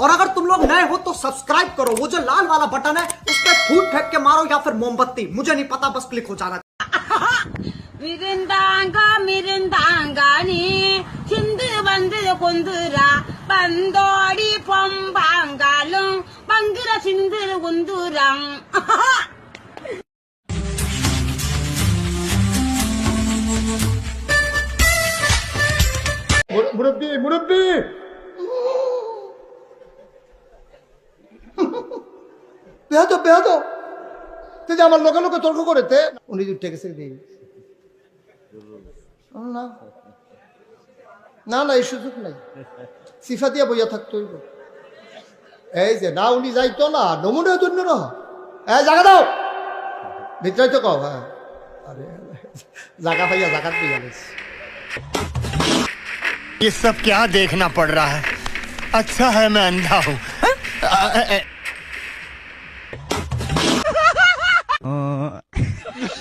और अगर तुम लोग नए हो तो सब्सक्राइब करो, वो जो लाल वाला बटन है उस पर फूट फेंक के मारो या फिर मोमबत्ती, मुझे नहीं पता, बस क्लिक हो जाना। மிருந்தாங்கானி சிந்து வந்து கொந்துரா பந்தோடி பொம்பாங்காலும் பங்குர சிந்து குந்துரம் মুরব্বী মুরব্বী বেহাতো বেহাতো তুই যে আমার লোকে লোকে তর্ক করেতে উনি উঠে গেছে দিই না না না এই সুযোগ নাই সিফা দিয়া বইয়া থাকতো এই যে না উনি যাইতো না নমুনা জন্য না জায়গা দাও ভিতরে তো কও হ্যাঁ আরে জায়গা পাইয়া জায়গা পেয়ে গেছে ये सब क्या देखना पड़ रहा है। अच्छा है मैं अंधा हूँ।